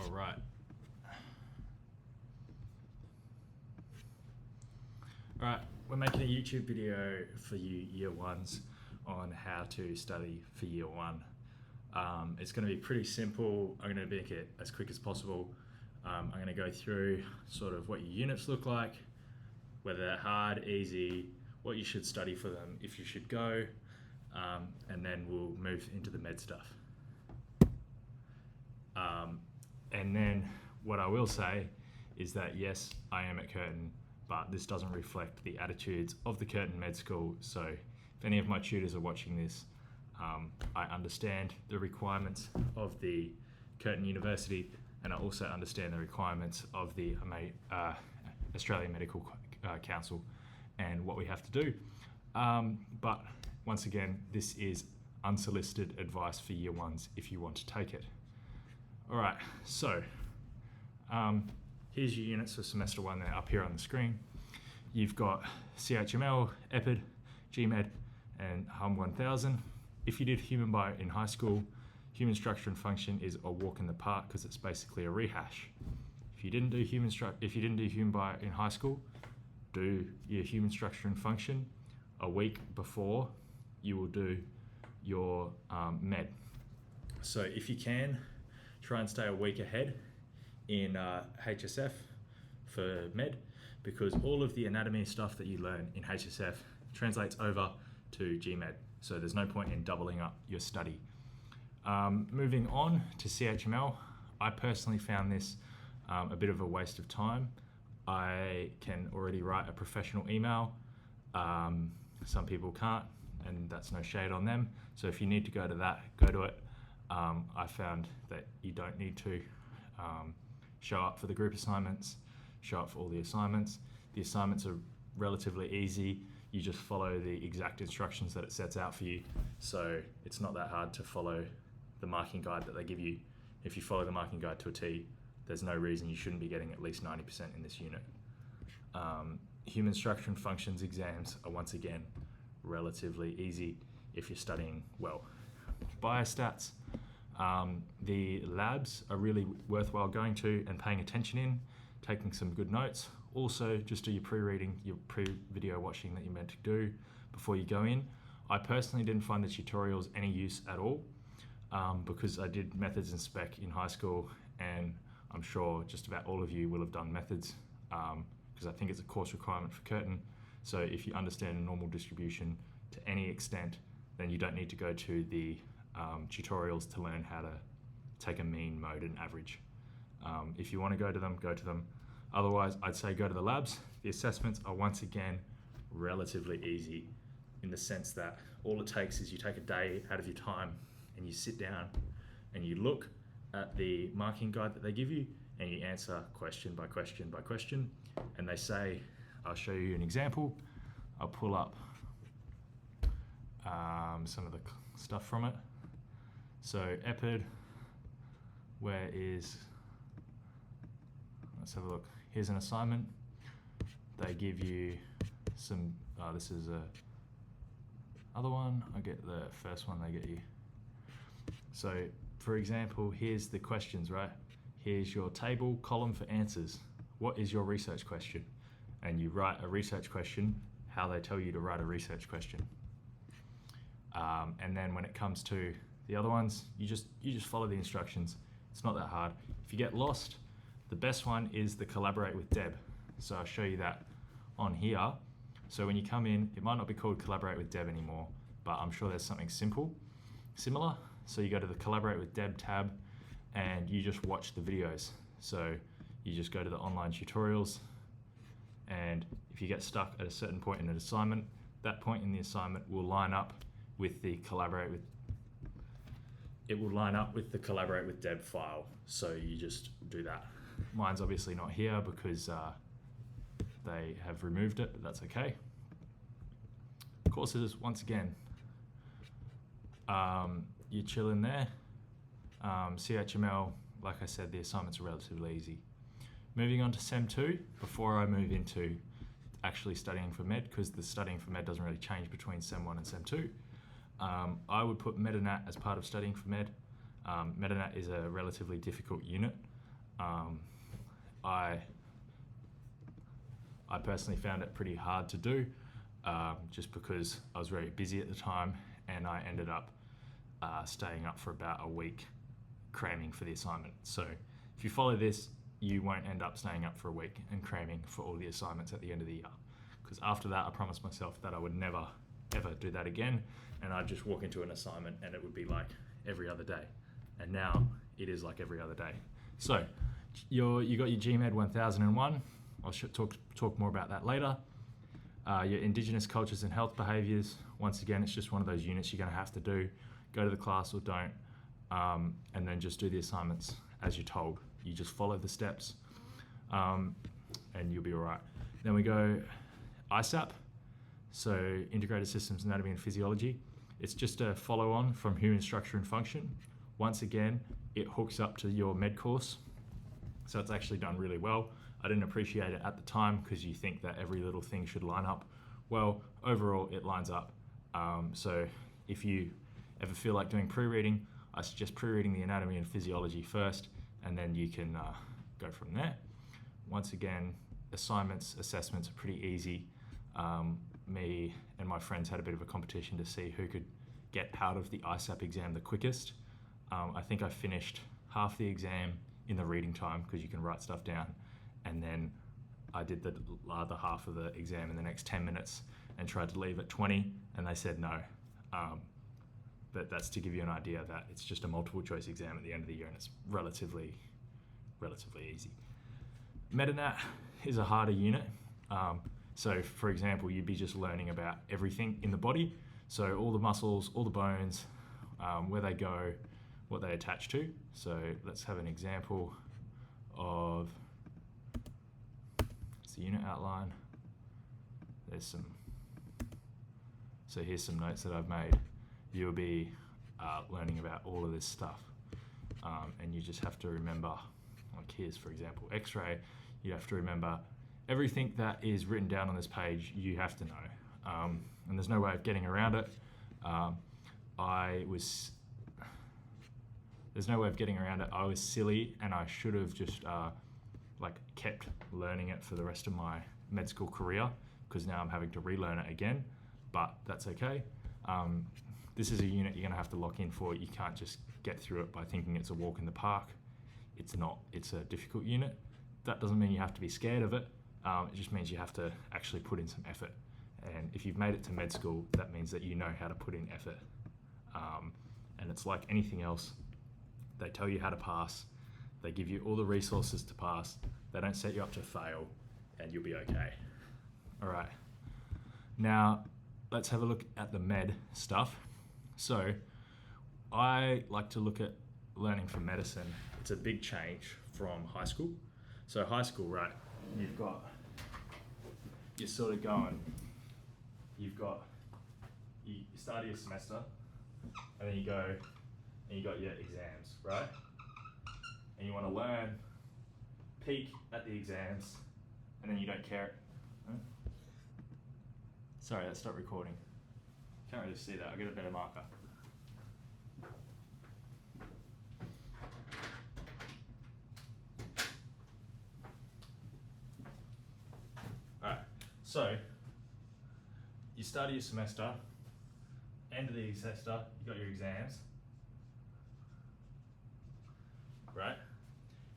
All right. All right, we're making a YouTube video for you year ones on how to study for year one. It's going to be pretty simple. I'm going to make it as quick as possible. I'm going to go through sort of what your units look like, whether they're hard, easy, what you should study for them, if you should go, and then we'll move into the med stuff. And then what I will say is that yes, I am at Curtin, but this doesn't reflect the attitudes of the Curtin Med School. So if any of my tutors are watching this, I understand the requirements of the Curtin University, and I also understand the requirements of the Australian Medical Council and what we have to do. But once again, this is unsolicited advice for year ones if you want to take it. All right, so here's your units for semester one. They're up here on the screen. You've got CHML, EPID, GMed, and HUM 1000. If you did human bio in high school, human structure and function is a walk in the park because it's basically a rehash. If you didn't do human bio in high school, do your human structure and function a week before you will do your med. So if you can, try and stay a week ahead in HSF for med, because all of the anatomy stuff that you learn in HSF translates over to GMed. So there's no point in doubling up your study. Moving on to CHML, I personally found this a bit of a waste of time. I can already write a professional email. Some people can't, and that's no shade on them. So if you need to go to that, go to it. I found that you don't need to show up for the group assignments, show up for all the assignments. The assignments are relatively easy. You just follow the exact instructions that it sets out for you. So it's not that hard to follow the marking guide that they give you. If you follow the marking guide to a T, there's no reason you shouldn't be getting at least 90% in this unit. Human structure and functions exams are once again relatively easy if you're studying well. Biostats, the labs are really worthwhile going to and paying attention in, taking some good notes. Also, just do your pre-reading, your pre-video watching that you're meant to do before you go in. I personally didn't find the tutorials any use at all because I did methods and spec in high school, and I'm sure just about all of you will have done methods because I think it's a course requirement for Curtin. So if you understand a normal distribution to any extent, then you don't need to go to the tutorials to learn how to take a mean, mode, and average. If you want to go to them, go to them. Otherwise, I'd say go to the labs. The assessments are once again relatively easy in the sense that all it takes is you take a day out of your time and you sit down and you look at the marking guide that they give you and you answer question by question by question. And they say, I'll show you an example. I'll pull up some of the stuff from it. So EPID, let's have a look. Here's an assignment. They give you some, this is a other one. I get the first one they get you. So for example, here's the questions, right? Here's your table column for answers. What is your research question? And you write a research question, how they tell you to write a research question. And then when it comes to the other ones, you just follow the instructions. It's not that hard. If you get lost, the best one is the collaborate with Deb. So I'll show you that on here. So when you come in, it might not be called collaborate with Deb anymore, but I'm sure there's something similar. So you go to the collaborate with Deb tab and you just watch the videos. So you just go to the online tutorials, and if you get stuck at a certain point in an assignment, that point in the assignment will line up with the collaborate with Deb file. So you just do that. Mine's obviously not here because they have removed it, but that's okay. Courses, once again, you chill in there. CHML, like I said, the assignments are relatively easy. Moving on to SEM 2, before I move into actually studying for med, because the studying for med doesn't really change between SEM 1 and SEM 2, I would put Med-Anat as part of studying for med. Med-Anat is a relatively difficult unit. I personally found it pretty hard to do, just because I was very busy at the time, and I ended up staying up for about a week cramming for the assignment. So if you follow this, you won't end up staying up for a week and cramming for all the assignments at the end of the year. Because after that, I promised myself that I would never, ever do that again, and I'd just walk into an assignment and it would be like every other day. And now it is like every other day. So you got your GMED 1001. I'll talk more about that later. Your Indigenous Cultures and Health Behaviours. Once again, it's just one of those units you're going to have to do. Go to the class or don't, and then just do the assignments as you're told. You just follow the steps, and you'll be all right. Then we go ISAP, so Integrated Systems Anatomy and Physiology. It's just a follow-on from Human Structure and Function. Once again, it hooks up to your med course, so it's actually done really well. I didn't appreciate it at the time because you think that every little thing should line up. Well, overall, it lines up. So if you ever feel like doing pre-reading, I suggest pre-reading the anatomy and physiology first, and then you can go from there. Once again, assignments, assessments are pretty easy. Me and my friends had a bit of a competition to see who could get out of the ISAP exam the quickest. I think I finished half the exam in the reading time because you can write stuff down, and then I did the other half of the exam in the next 10 minutes and tried to leave at 20, and they said no. But that's to give you an idea that it's just a multiple choice exam at the end of the year, and it's relatively easy. Metanat is a harder unit. So for example, you'd be just learning about everything in the body. So all the muscles, all the bones, where they go, what they attach to. So let's have an example of the unit outline. So here's some notes that I've made. You'll be learning about all of this stuff, and you just have to remember, like here's for example X-ray. You have to remember everything that is written down on this page. You have to know, and there's no way of getting around it. There's no way of getting around it. I was silly, and I should have just kept learning it for the rest of my med school career, because now I'm having to relearn it again, but that's okay. This is a unit you're going to have to lock in for. You can't just get through it by thinking it's a walk in the park. It's not. It's a difficult unit. That doesn't mean you have to be scared of it. It just means you have to actually put in some effort. And if you've made it to med school, that means that you know how to put in effort. And it's like anything else. They tell you how to pass. They give you all the resources to pass. They don't set you up to fail, and you'll be okay. All right. Now, let's have a look at the med stuff. So, I like to look at learning for medicine. It's a big change from high school. So high school, right, you're sort of going, you start your semester, and then you go, and you got your exams, right? And you want to learn, peak at the exams, and then you don't care. Huh? Sorry, that stopped recording. Can't really see that. I'll get a better marker. Alright, so you start your semester, end of the semester, you got your exams, right?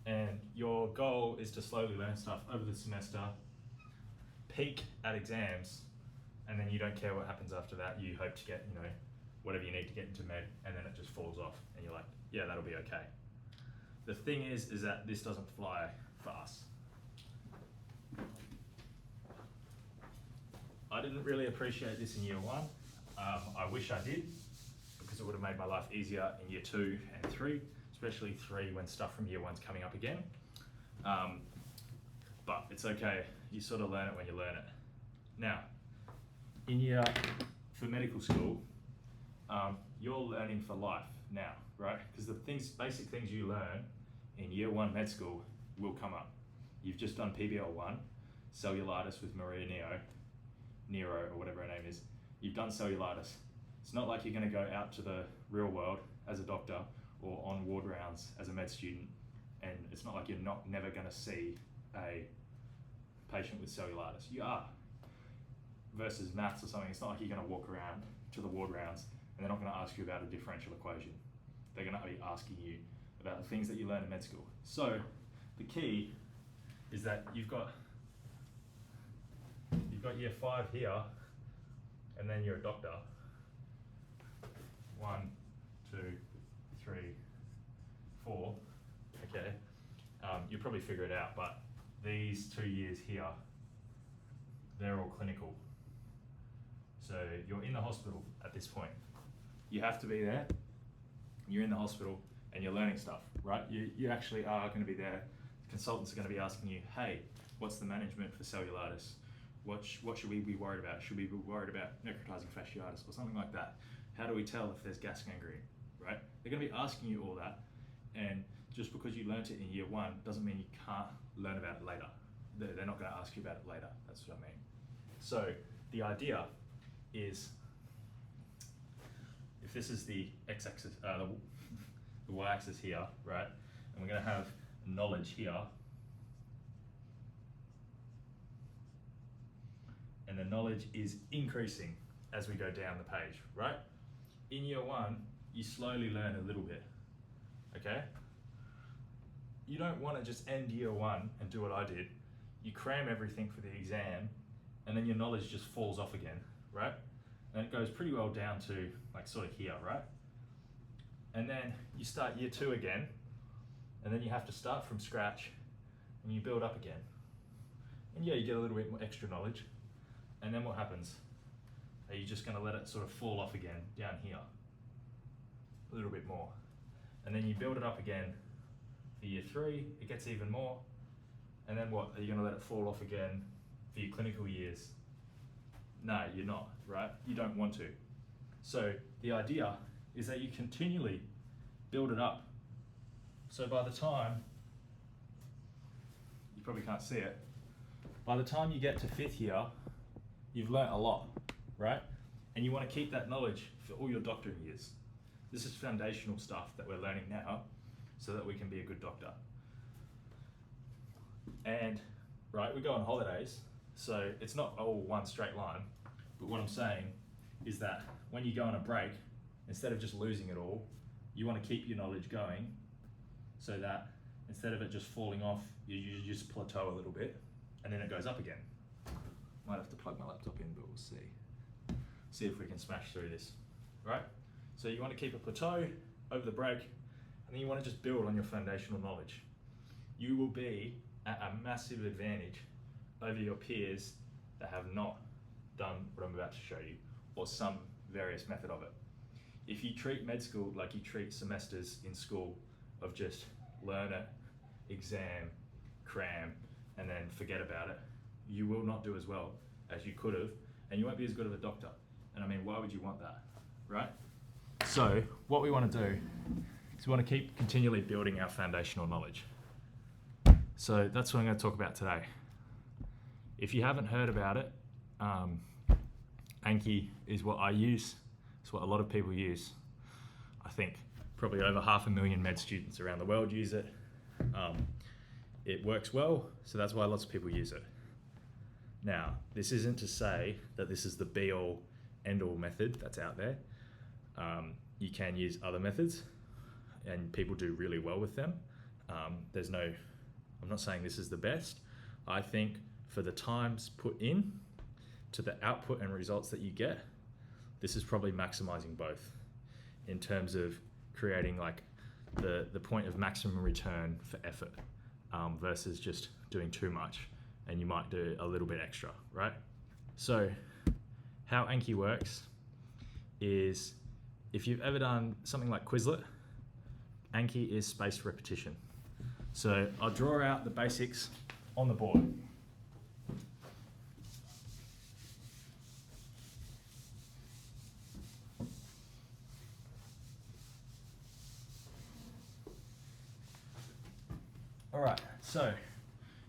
And your goal is to slowly learn stuff over the semester, peak at exams, and then you don't care what happens after that. You hope to get, whatever you need to get into med, and then it just falls off, and you're like, yeah, that'll be okay. The thing is that this doesn't fly fast. I didn't really appreciate this in year one. I wish I did, because it would have made my life easier in year 2 and 3, especially 3 when stuff from year 1's coming up again. But it's okay. You sort of learn it when you learn it. Now, for medical school, you're learning for life now, right? Because the basic things you learn in year 1 med school will come up. You've just done PBL1, cellulitis with Maria Nero, or whatever her name is. You've done cellulitis. It's not like you're going to go out to the real world as a doctor or on ward rounds as a med student and it's not like you're never going to see a patient with cellulitis. You are. Versus maths or something, it's not like you're going to walk around to the ward rounds and they're not going to ask you about a differential equation. They're going to be asking you about the things that you learn in med school. So the key is that you've got year 5 here, and then you're a doctor. 1, 2, 3, 4. Okay, you'll probably figure it out, but these 2 years here, they're all clinical. So you're in the hospital at this point. You have to be there. You're in the hospital and you're learning stuff, right? You actually are going to be there. Consultants are going to be asking you, hey, what's the management for cellulitis? What should we be worried about? Should we be worried about necrotizing fasciitis or something like that? How do we tell if there's gas gangrene, right? They're going to be asking you all that, and just because you learnt it in year 1 doesn't mean you can't learn about it later. They're not going to ask you about it later. That's what I mean. So the idea is, if this is the x-axis, the y-axis here, right, and we're going to have knowledge here, and the knowledge is increasing as we go down the page, right? In year 1, you slowly learn a little bit, okay? You don't want to just end year 1 and do what I did. You cram everything for the exam, and then your knowledge just falls off again, right? And it goes pretty well down to like sort of here, right? And then you start year 2 again, and then you have to start from scratch and you build up again. And yeah, you get a little bit more extra knowledge. And then what happens? Are you just going to let it sort of fall off again down here? A little bit more. And then you build it up again for year 3, it gets even more. And then what? Are you going to let it fall off again for your clinical years? No, you're not, right? You don't want to. So the idea is that you continually build it up. So by the time, you probably can't see it, by the time you get to 5th year, you've learnt a lot, right? And you want to keep that knowledge for all your doctoring years. This is foundational stuff that we're learning now so that we can be a good doctor. And, right, we go on holidays, so it's not all one straight line, but what I'm saying is that when you go on a break, instead of just losing it all, you want to keep your knowledge going so that instead of it just falling off, you just plateau a little bit and then it goes up again. Might have to plug my laptop in, but we'll see. See if we can smash through this, right? So you want to keep a plateau over the break, and then you want to just build on your foundational knowledge. You will be at a massive advantage over your peers that have not done what I'm about to show you, or some various method of it. If you treat med school like you treat semesters in school of just learn it, exam, cram, and then forget about it, you will not do as well as you could have, and you won't be as good of a doctor. And I mean, why would you want that, right? So what we want to do is we want to keep continually building our foundational knowledge. So that's what I'm going to talk about today. If you haven't heard about it, Anki is what I use. It's what a lot of people use. I think probably over 500,000 med students around the world use it. It works well, so that's why lots of people use it. Now, this isn't to say that this is the be-all, end-all method that's out there. You can use other methods, and people do really well with them. I'm not saying this is the best. I think for the times put in to the output and results that you get, this is probably maximizing both in terms of creating like the point of maximum return for effort versus just doing too much, and you might do a little bit extra, right? So how Anki works is, if you've ever done something like Quizlet, Anki is spaced repetition. So I'll draw out the basics on the board. All right, so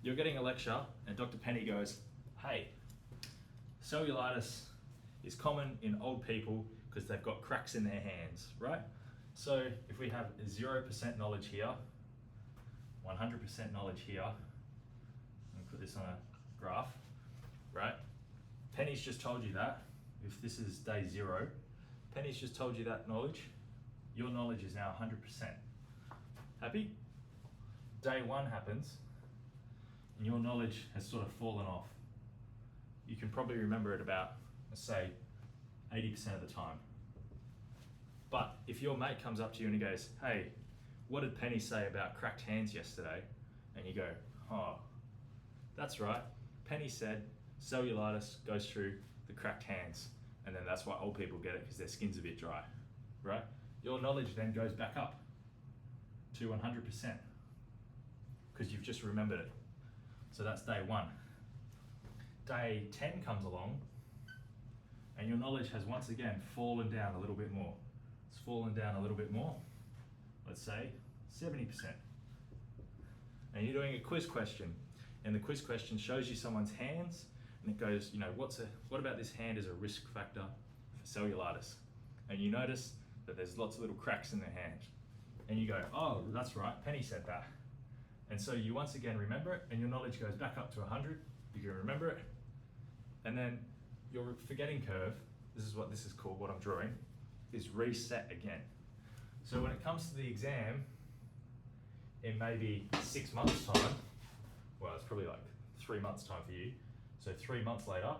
you're getting a lecture and Dr. Penny goes, hey, cellulitis is common in old people because they've got cracks in their hands, right? So if we have 0% knowledge here, 100% knowledge here. I'm gonna put this on a graph, right? Penny's just told you that. If this is day 0, Penny's just told you that knowledge. Your knowledge is now 100%. Happy? Day 1 happens, and your knowledge has sort of fallen off. You can probably remember it about, let's say, 80% of the time. But if your mate comes up to you and he goes, hey, what did Penny say about cracked hands yesterday? And you go, oh, that's right. Penny said cellulitis goes through the cracked hands, and then that's why old people get it, because their skin's a bit dry, right? Your knowledge then goes back up to 100% because you've just remembered it. So that's day 1. Day 10 comes along, and your knowledge has once again fallen down a little bit more. It's fallen down a little bit more, let's say 70%. And you're doing a quiz question, and the quiz question shows you someone's hands, and it goes, you know, what about this hand is a risk factor for cellulitis? And you notice that there's lots of little cracks in their hand. And you go, oh, that's right, Penny said that. And so you once again remember it, and your knowledge goes back up to 100. You can remember it. And then your forgetting curve, this is what this is called, what I'm drawing, is reset again. So when it comes to the exam, in maybe 6 months' time, well, it's probably like 3 months' time for you. So 3 months later,